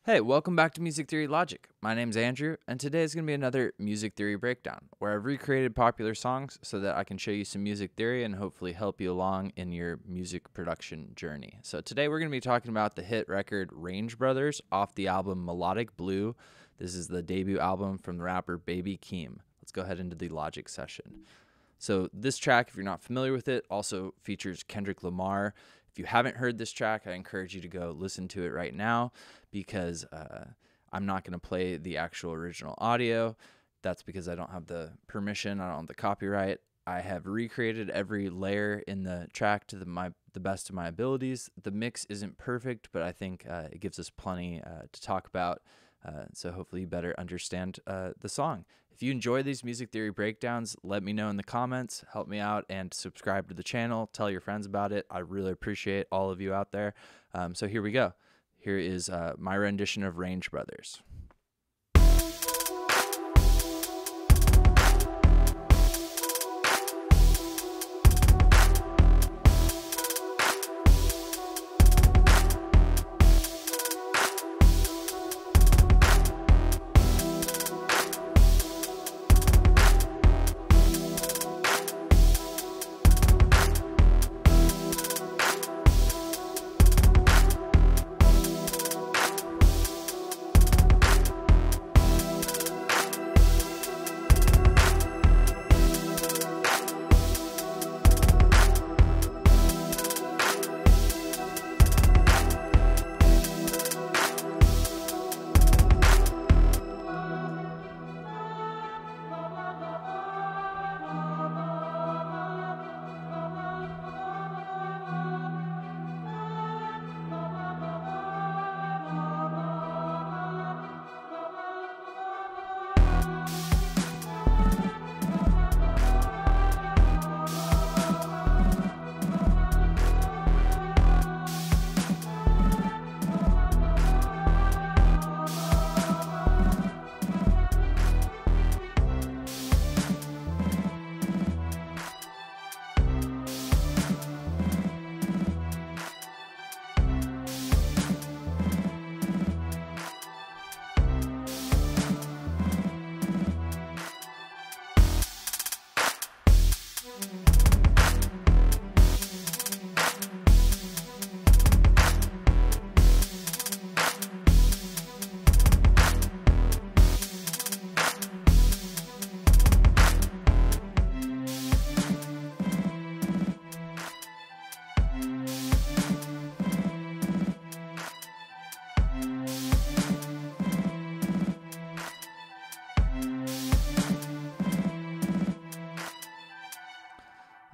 Hey, welcome back to Music Theory Logic. My name's Andrew, and today is going to be another music theory breakdown, where I've recreated popular songs so that I can show you some music theory and hopefully help you along in your music production journey. So today we're going to be talking about the hit record Range Brothers off the album Melodic Blue. This is the debut album from the rapper Baby Keem. Let's go ahead into the Logic session. So this track, if you're not familiar with it, also features Kendrick Lamar. If you haven't heard this track, I encourage you to go listen to it right now because I'm not going to play the actual original audio. That's because I don't have the permission. I don't have the copyright. I have recreated every layer in the track to the best of my abilities. The mix isn't perfect, but I think it gives us plenty to talk about. So hopefully you better understand the song. If you enjoy these music theory breakdowns, let me know in the comments, help me out, and subscribe to the channel. Tell your friends about it. I really appreciate all of you out there. So here we go. Here is my rendition of Range Brothers.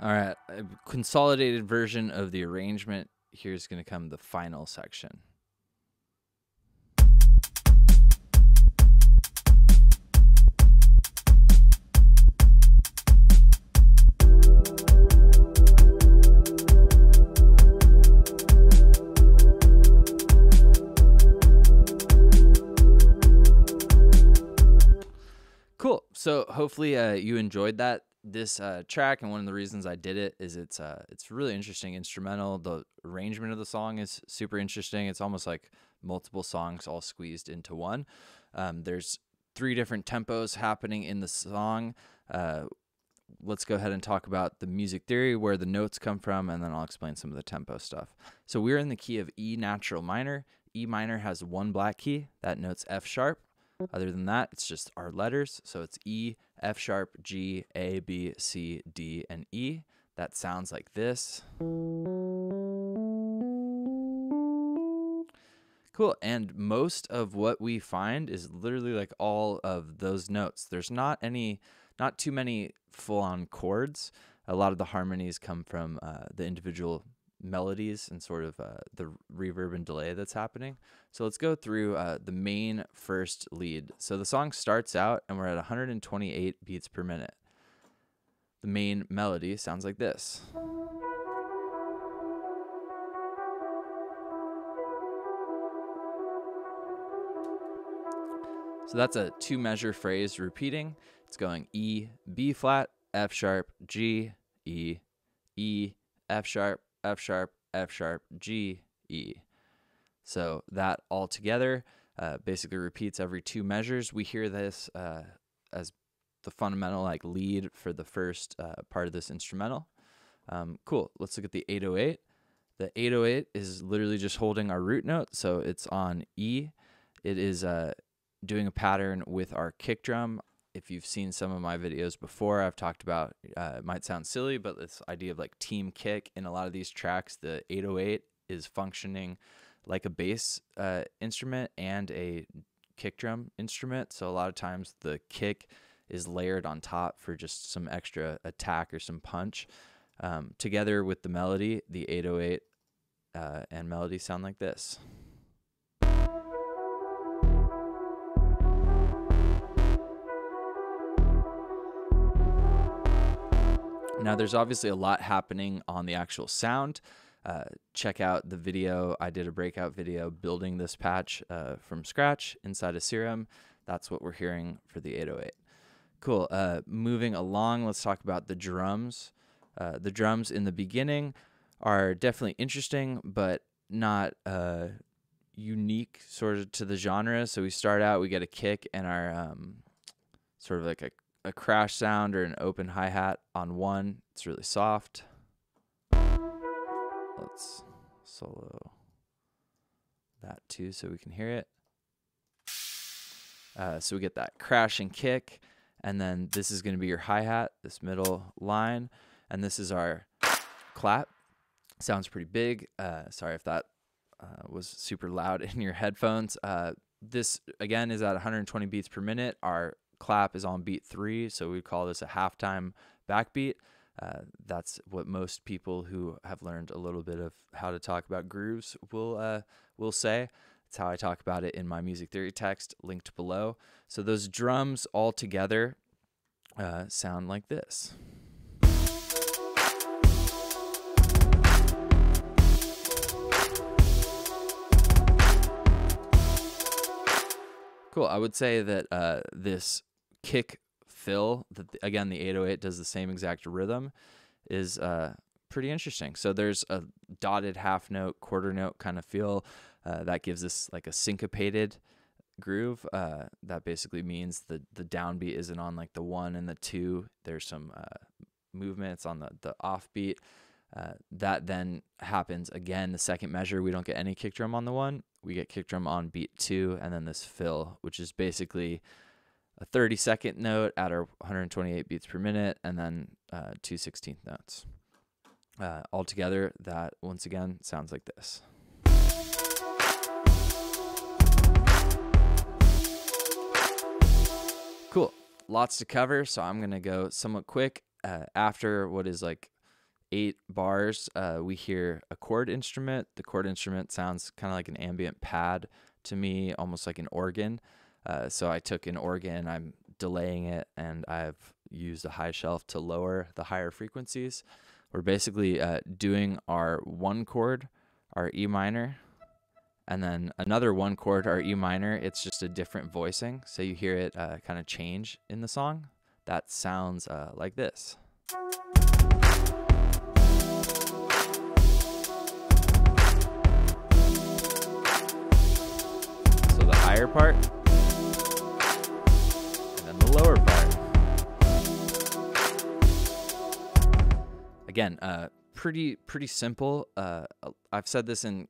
All right, a consolidated version of the arrangement. Here's going to come the final section. Cool. So hopefully you enjoyed this track, and one of the reasons I did it is it's really interesting instrumental. The arrangement of the song is super interesting. It's almost like multiple songs all squeezed into one. There's 3 different tempos happening in the song. Let's go ahead and talk about the music theory, where the notes come from, and then I'll explain some of the tempo stuff. So we're in the key of E natural minor. E minor has 1 black key. That note's F sharp. Other than that, it's just our letters. So it's E, F sharp, G, A, B, C, D, and E. That sounds like this. Cool. And most of what we find is literally like all of those notes. There's not too many full-on chords. A lot of the harmonies come from the individual melodies and sort of the reverb and delay that's happening. So let's go through the main first lead. So the song starts out and we're at 128 beats per minute. The main melody sounds like this. So that's a 2-measure phrase repeating. It's going E, B flat, F sharp, G, E, E, F sharp, F sharp, F sharp, G, E. So that all together, basically repeats every 2 measures. We hear this as the fundamental like lead for the first part of this instrumental. Cool. Let's look at the 808. The 808 is literally just holding our root note, so it's on E. It is doing a pattern with our kick drum. If you've seen some of my videos before, I've talked about, it might sound silly, but this idea of like team kick in a lot of these tracks, the 808 is functioning like a bass instrument and a kick drum instrument. So a lot of times the kick is layered on top for just some extra attack or some punch. Together with the melody, the 808 and melody sound like this. Now, there's obviously a lot happening on the actual sound. Check out the video. I did a breakout video building this patch from scratch inside of Serum. That's what we're hearing for the 808. Cool. Moving along, let's talk about the drums. The drums in the beginning are definitely interesting, but not unique sort of to the genre. So we start out, we get a kick and our sort of like a crash sound or an open hi-hat on 1. It's really soft. Let's solo that too so we can hear it. So we get that crash and kick, and then this is going to be your hi-hat, this middle line, and this is our clap. Sounds pretty big. Sorry if that was super loud in your headphones. This, again, is at 120 beats per minute. Our clap is on beat 3, so we call this a halftime backbeat. That's what most people who have learned a little bit of how to talk about grooves will say. It's how I talk about it in my music theory text linked below. So those drums all together sound like this. Cool. I would say that this kick fill, that again the 808 does the same exact rhythm, is pretty interesting. So there's a dotted half note, quarter note kind of feel that gives us like a syncopated groove. That basically means the downbeat isn't on like the 1 and the 2. There's some movements on the offbeat. That then happens again the second measure. We don't get any kick drum on the 1. We get kick drum on beat 2, and then this fill, which is basically a 30-second note at our 128 beats per minute, and then 2 16th notes. Altogether, that once again sounds like this. Cool. Lots to cover, so I'm going to go somewhat quick. After what is like 8 bars, we hear a chord instrument. The chord instrument sounds kind of like an ambient pad to me, almost like an organ. So I took an organ, I'm delaying it, and I've used a high shelf to lower the higher frequencies. We're basically doing our 1 chord, our E minor, and then another 1 chord, our E minor. It's just a different voicing, so you hear it kind of change in the song. That sounds like this. So the higher part, and then the lower part. Again, pretty simple. I've said this in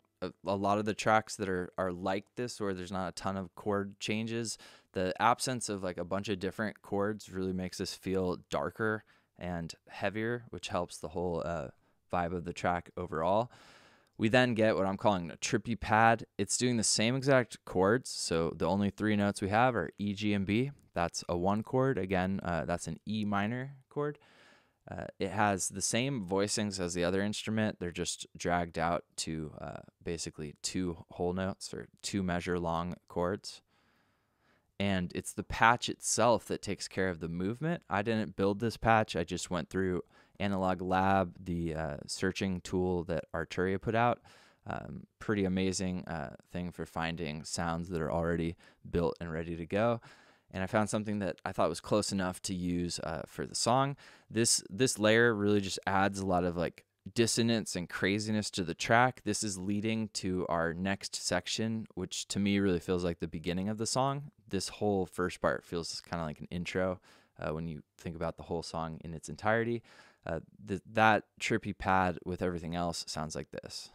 a lot of the tracks that are like this, where there's not a ton of chord changes. The absence of like a bunch of different chords really makes this feel darker and heavier, which helps the whole vibe of the track overall. We then get what I'm calling a trippy pad. It's doing the same exact chords, so the only 3 notes we have are E, G, and B. That's a 1 chord. Again, that's an E minor chord. It has the same voicings as the other instrument. They're just dragged out to basically 2 whole notes or 2 measure long chords. And it's the patch itself that takes care of the movement. I didn't build this patch. I just went through Analog Lab, the searching tool that Arturia put out. Pretty amazing thing for finding sounds that are already built and ready to go. And I found something that I thought was close enough to use for the song. This layer really just adds a lot of like dissonance and craziness to the track. This is leading to our next section, which to me really feels like the beginning of the song. This whole first part feels kind of like an intro when you think about the whole song in its entirety. That trippy pad with everything else sounds like this.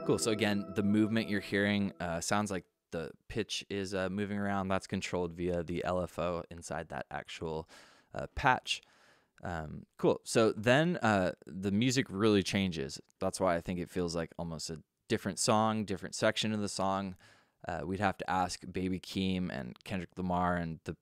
Cool. So again, the movement you're hearing sounds like the pitch is moving around. That's controlled via the LFO inside that actual patch. Cool. So then the music really changes. That's why I think it feels like almost a different song, different section of the song. We'd have to ask Baby Keem and Kendrick Lamar and the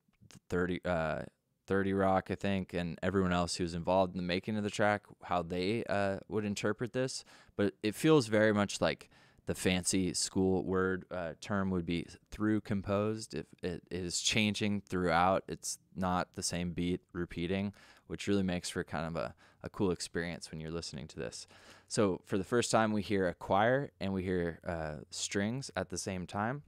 30 Rock, I think, and everyone else who's involved in the making of the track, how they would interpret this. But it feels very much like the fancy school word term would be through composed. If it is changing throughout, it's not the same beat repeating, which really makes for kind of a cool experience when you're listening to this. So for the first time, we hear a choir and we hear strings at the same time.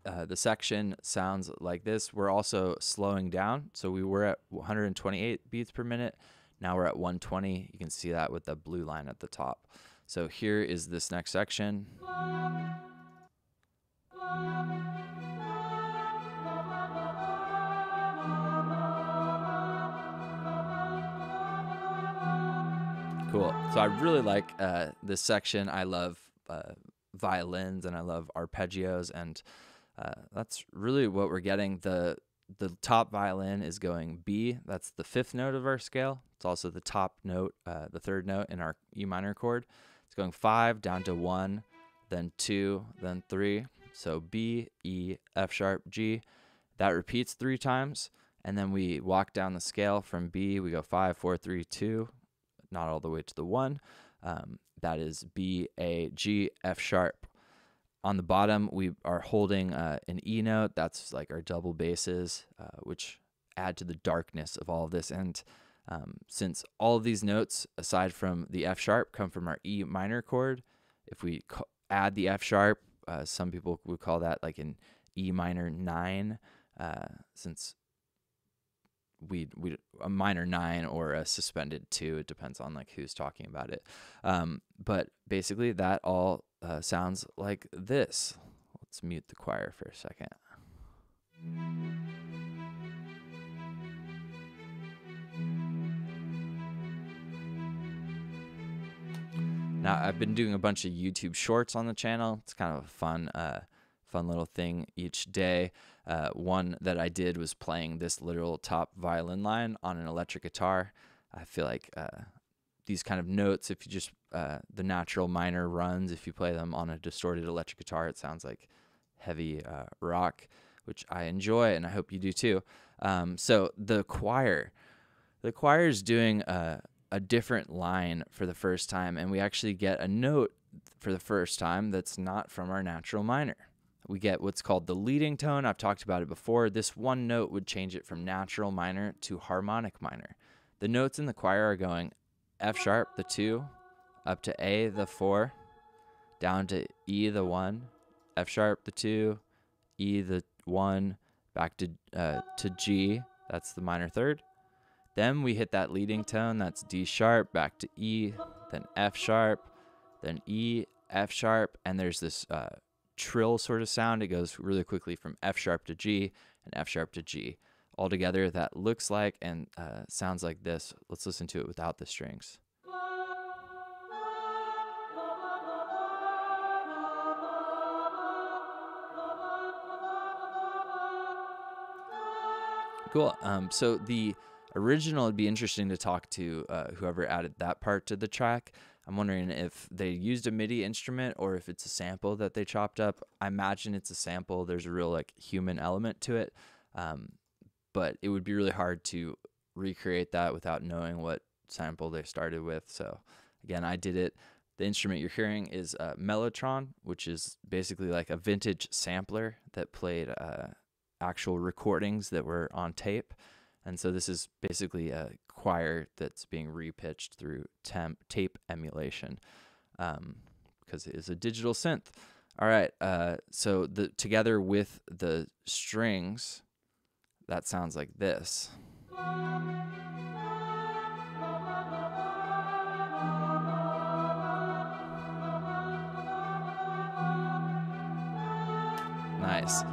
The section sounds like this. We're also slowing down. So we were at 128 beats per minute. Now we're at 120. You can see that with the blue line at the top. So here is this next section. Cool. So I really like this section. I love violins and I love arpeggios, and that's really what we're getting. The top violin is going B. That's the 5th note of our scale. It's also the top note, the 3rd note in our E minor chord. It's going 5 down to 1, then 2, then 3. So B, E, F sharp, G. That repeats 3 times, and then we walk down the scale from B. We go 5, 4, 3, 2, not all the way to the 1. That is B, A, G, F sharp. On the bottom, we are holding an E note. That's like our double basses, which add to the darkness of all of this. And since all of these notes, aside from the F sharp, come from our E minor chord, if we add the F sharp, some people would call that like an E minor 9, since we a minor 9 or a suspended 2. It depends on like who's talking about it. But basically, that all sounds like this. Let's mute the choir for a second. Now, I've been doing a bunch of YouTube shorts on the channel. It's kind of a fun little thing each day. One that I did was playing this literal top violin line on an electric guitar. I feel like these kind of notes, if you just the natural minor runs, if you play them on a distorted electric guitar, it sounds like heavy rock, which I enjoy, and I hope you do too. So the choir is doing a different line for the first time, and we actually get a note for the first time that's not from our natural minor. We get what's called the leading tone. I've talked about it before. This one note would change it from natural minor to harmonic minor. The notes in the choir are going F sharp, the 2, up to A, the 4, down to E, the 1, F sharp, the 2, E, the 1, back to G, that's the minor 3rd. Then we hit that leading tone, that's D sharp, back to E, then F sharp, then E, F sharp, and there's this trill sort of sound. It goes really quickly from F sharp to G and F sharp to G. Altogether, that looks like and sounds like this. Let's listen to it without the strings. Cool. So the original, it'd be interesting to talk to whoever added that part to the track. I'm wondering if they used a MIDI instrument or if it's a sample that they chopped up. I imagine it's a sample. There's a real like human element to it. But it would be really hard to recreate that without knowing what sample they started with. So again, I did it. The instrument you're hearing is a Mellotron, which is basically like a vintage sampler that played actual recordings that were on tape. And so this is basically a choir that's being repitched through tape emulation, because it is a digital synth. All right, so together with the strings, that sounds like this. Nice.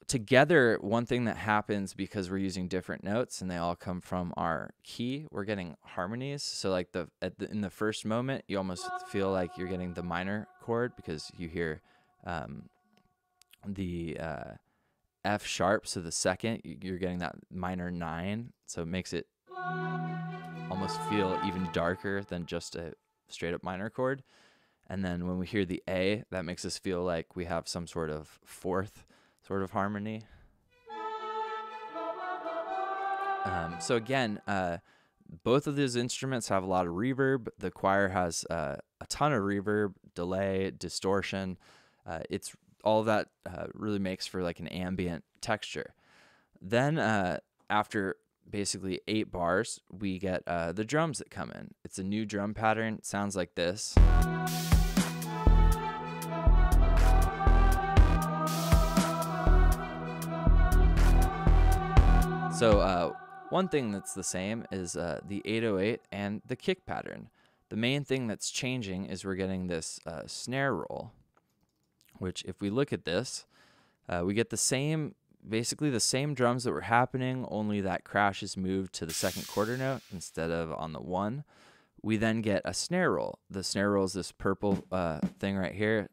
Together, one thing that happens because we're using different notes and they all come from our key, we're getting harmonies. So like in the first moment, you almost feel like you're getting the minor chord because you hear the F sharp. So the second, you're getting that minor 9. So it makes it almost feel even darker than just a straight up minor chord. And then when we hear the A, that makes us feel like we have some sort of fourth sort of harmony. So again, both of these instruments have a lot of reverb. The choir has a ton of reverb, delay, distortion. It's all of that really makes for like an ambient texture. Then after basically 8 bars, we get the drums that come in. It's a new drum pattern. It sounds like this. So one thing that's the same is the 808 and the kick pattern. The main thing that's changing is we're getting this snare roll, which if we look at this, we get basically the same drums that were happening, only that crash is moved to the second quarter note instead of on the 1. We then get a snare roll. The snare roll is this purple thing right here.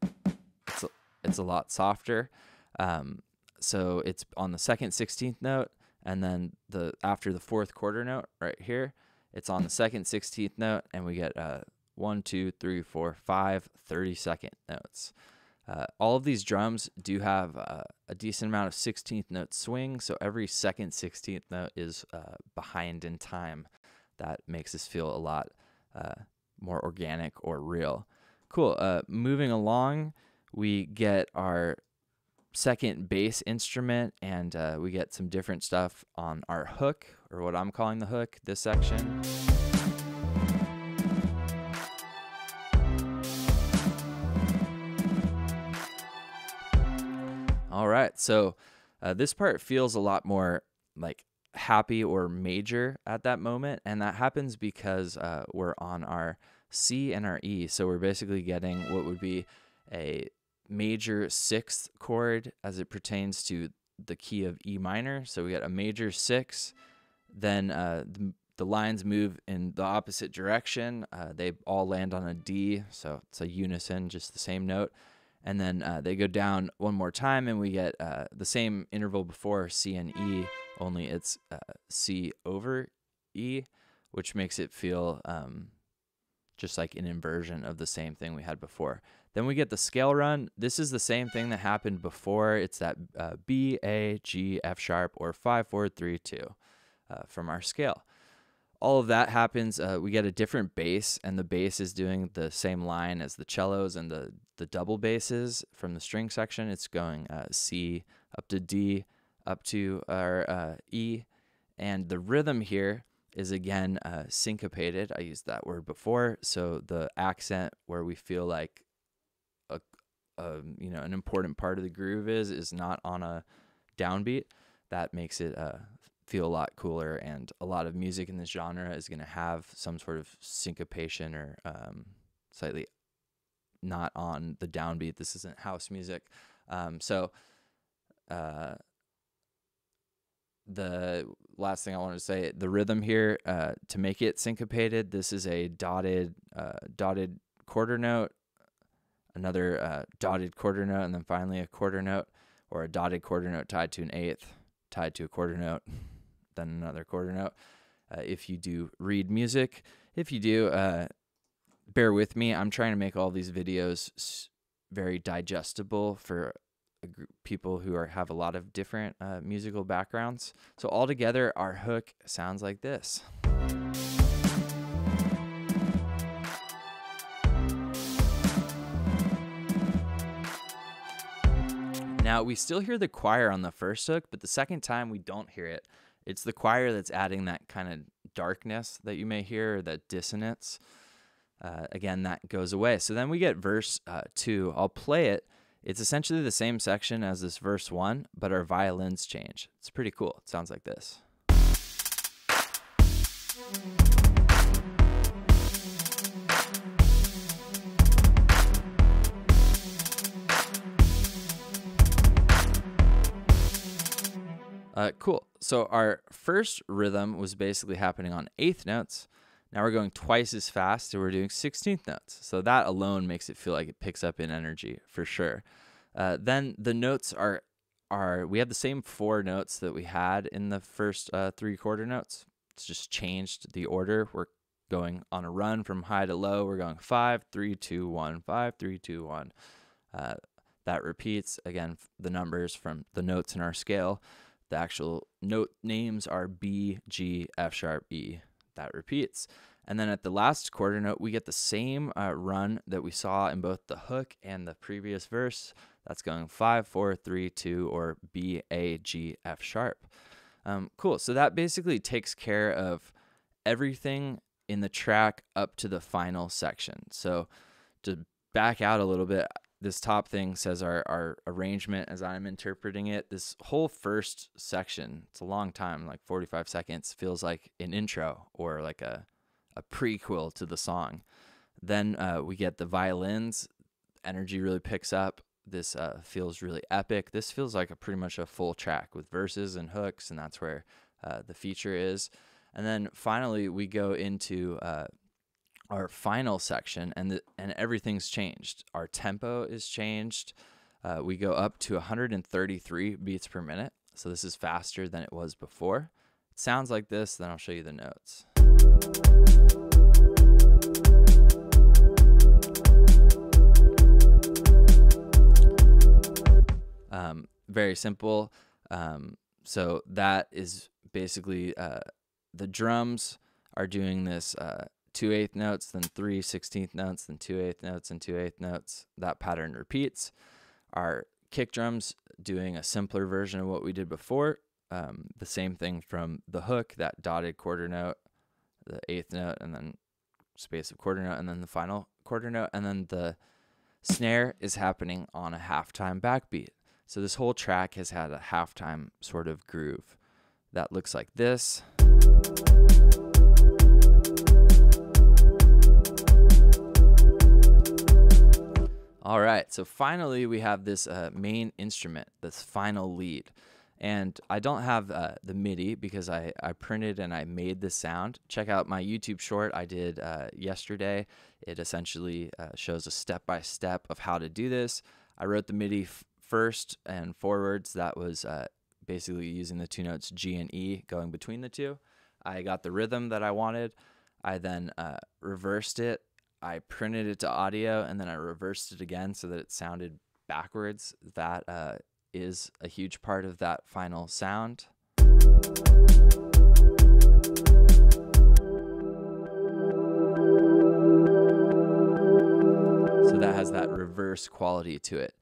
It's a lot softer. So it's on the second 16th note. And then after the fourth quarter note right here, it's on the second 16th note, and we get 1, 2, 3, 4, 5 30-second notes. All of these drums do have a decent amount of 16th note swing, so every second 16th note is behind in time. That makes us feel a lot more organic or real. Cool. Moving along, we get our second bass instrument, and we get some different stuff on our hook, or what I'm calling the hook, this section. All right, so this part feels a lot more like happy or major at that moment, and that happens because we're on our C and our E, so we're basically getting what would be a major 6th chord as it pertains to the key of E minor. So we got a major 6, then the lines move in the opposite direction. They all land on a D, so it's a unison, just the same note. And then they go down one more time, and we get the same interval before, C and E, only it's C over E, which makes it feel just like an inversion of the same thing we had before. Then we get the scale run. This is the same thing that happened before. It's that B, A, G, F sharp, or 5, 4, 3, 2 from our scale. All of that happens. We get a different bass, and the bass is doing the same line as the cellos and the double basses from the string section. It's going C up to D up to our E. And the rhythm here is again syncopated. I used that word before. So the accent where we feel like an important part of the groove is not on a downbeat. That makes it feel a lot cooler, and a lot of music in this genre is going to have some sort of syncopation or slightly not on the downbeat. This isn't house music. The last thing I want to say, the rhythm here, to make it syncopated, this is a dotted quarter note, another dotted quarter note, and then finally a quarter note, or a dotted quarter note tied to an eighth, tied to a quarter note, then another quarter note. If you do read music, if you do, bear with me. I'm trying to make all these videos very digestible for people who have a lot of different musical backgrounds. So altogether, our hook sounds like this. Now, we still hear the choir on the first hook, but the second time we don't hear it. It's the choir that's adding that kind of darkness that you may hear, or that dissonance. Again, that goes away. So then we get verse 2. I'll play it. It's essentially the same section as this verse 1, but our violins change. It's pretty cool. It sounds like this. Cool. So our first rhythm was basically happening on 8th notes. Now we're going twice as fast, and we're doing 16th notes. So that alone makes it feel like it picks up in energy for sure. Then the notes are we have the same 4 notes that we had in the first 3 quarter notes. It's just changed the order. We're going on a run from high to low. We're going 5, 3, 2, 1, 5, 3, 2, 1. That repeats again the numbers from the notes in our scale. The actual note names are B, G, F sharp, E. That repeats. And then at the last quarter note, we get the same run that we saw in both the hook and the previous verse. That's going 5, 4, 3, 2, or B, A, G, F sharp. Cool. So that basically takes care of everything in the track up to the final section. So to back out a little bit, this top thing says our arrangement as I'm interpreting it. This whole first section, it's a long time, like 45 seconds, feels like an intro or like a prequel to the song. Then we get the violins. Energy really picks up. This feels really epic. This feels like pretty much a full track with verses and hooks, and that's where the feature is. And then finally we go into our final section, and everything's changed. Our tempo is changed. We go up to 133 beats per minute. So this is faster than it was before. It sounds like this, then I'll show you the notes. Very simple. So that is basically the drums are doing this 2/8 notes, then 3/16 notes, then 2/8 notes, and 2/8 notes. That pattern repeats. Our kick drums doing a simpler version of what we did before. The same thing from the hook, that dotted quarter note, the 8th note, and then space of quarter note, and then the final quarter note. And then the snare is happening on a halftime backbeat. So this whole track has had a halftime sort of groove that looks like this. All right, so finally we have this main instrument, this final lead. And I don't have the MIDI because I printed and I made this sound. Check out my YouTube short I did yesterday. It essentially shows a step-by-step of how to do this. I wrote the MIDI first and forwards. That was basically using the 2 notes G and E going between the 2. I got the rhythm that I wanted. I then reversed it. I printed it to audio, and then I reversed it again so that it sounded backwards. That is a huge part of that final sound. So that has that reverse quality to it.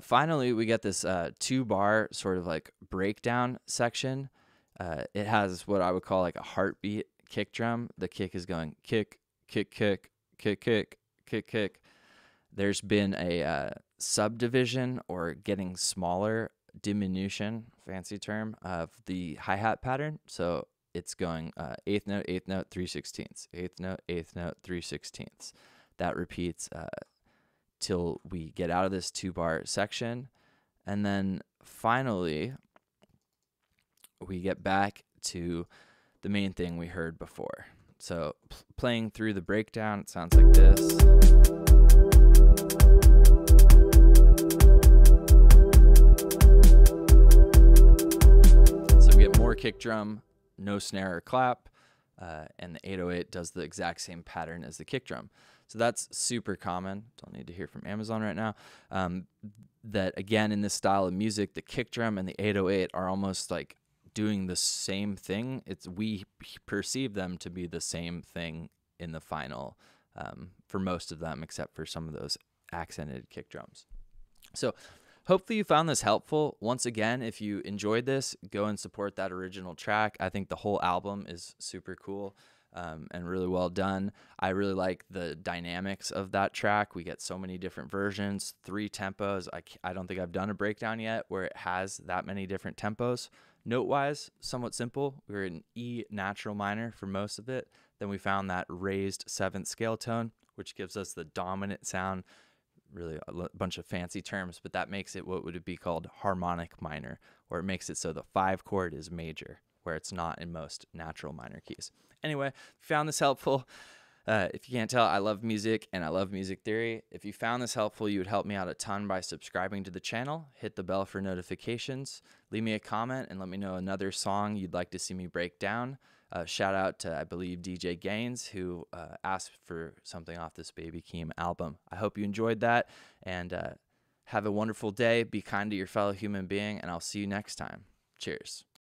Finally, we get this 2-bar sort of like breakdown section. It has what I would call like a heartbeat kick drum. The kick is going kick, kick, kick, kick, kick, kick, kick. There's been a subdivision or getting smaller diminution, fancy term, of the hi-hat pattern. So it's going 8th note, 8th note, 3/16, 8th note, 8th note, 3/16. That repeats till we get out of this 2-bar section. And then finally, we get back to the main thing we heard before. So playing through the breakdown, it sounds like this. So we get more kick drum, no snare or clap, and the 808 does the exact same pattern as the kick drum. So that's super common. Don't need to hear from Amazon right now. That again, in this style of music, the kick drum and the 808 are almost like doing the same thing. We perceive them to be the same thing in the final for most of them, except for some of those accented kick drums. So Hopefully you found this helpful. Once again, if you enjoyed this, go and support that original track. I think the whole album is super cool and really well done. I really like the dynamics of that track. We get so many different versions, 3 tempos. I don't think I've done a breakdown yet where it has that many different tempos. Note-wise, somewhat simple. We were in E natural minor for most of it. Then we found that raised 7th scale tone, which gives us the dominant sound. Really a bunch of fancy terms, but that makes it what would it be called harmonic minor, or it makes it so the 5 chord is major, where it's not in most natural minor keys. Anyway, if you found this helpful, if you can't tell, I love music and I love music theory. If you found this helpful, you would help me out a ton by subscribing to the channel, hit the bell for notifications, leave me a comment, and let me know another song you'd like to see me break down. Shout out to, I believe, DJ Gaines, who asked for something off this Baby Keem album. I hope you enjoyed that, and have a wonderful day. Be kind to your fellow human being, and I'll see you next time. Cheers.